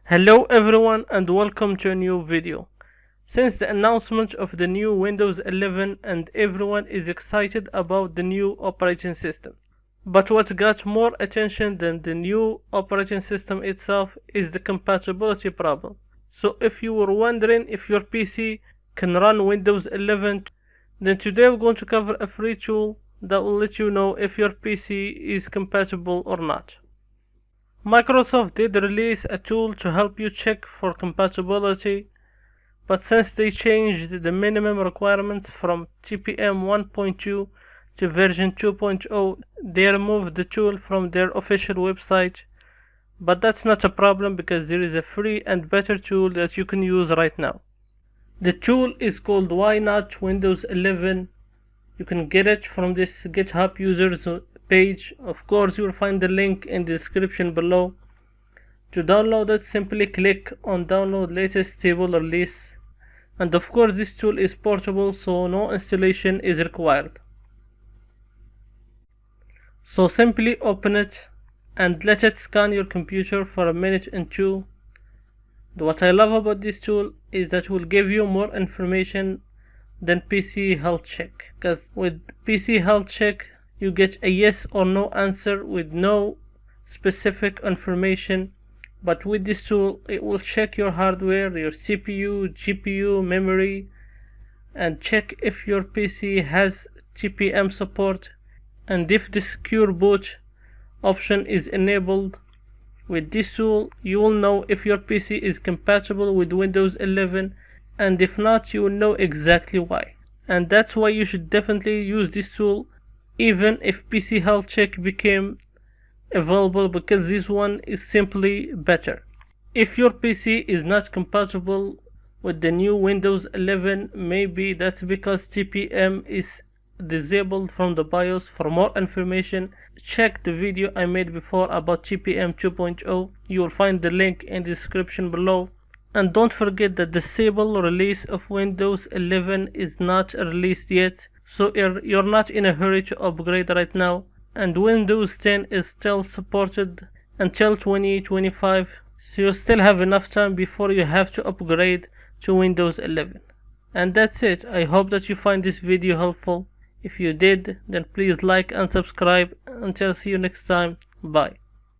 Hello everyone and welcome to a new video. Since the announcement of the new Windows 11 and everyone is excited about the new operating system. But what got more attention than the new operating system itself is the compatibility problem. So if you were wondering if your PC can run Windows 11, then today we're going to cover a free tool that will let you know if your PC is compatible or not. Microsoft did release a tool to help you check for compatibility, but since they changed the minimum requirements from TPM 1.2 to version 2.0, they removed the tool from their official website. But that's not a problem because there is a free and better tool that you can use right now. The tool is called WhyNotWin11. You can get it from this GitHub users page. Of course, you will find the link in the description below. To download it, simply click on download latest stable release. And of course, this tool is portable, so no installation is required. So simply open it and let it scan your computer for a minute and two. What I love about this tool is that it will give you more information than PC health check, because with PC health check you get a yes or no answer with no specific information, but with this tool it will check your hardware, your CPU, GPU, memory, and check if your PC has TPM support and if the secure boot option is enabled. With this tool you will know if your PC is compatible with Windows 11, and if not, you will know exactly why. And that's why you should definitely use this tool even if PC health check became available, because this one is simply better. If your PC is not compatible with the new Windows 11, maybe that's because TPM is disabled from the BIOS. For more information, check the video I made before about TPM 2.0. You will find the link in the description below. And don't forget that the stable release of Windows 11 is not released yet, so you're not in a hurry to upgrade right now. And Windows 10 is still supported until 2025, so you still have enough time before you have to upgrade to Windows 11. And that's it. I hope that you find this video helpful. If you did, then please like and subscribe. Until see you next time. Bye.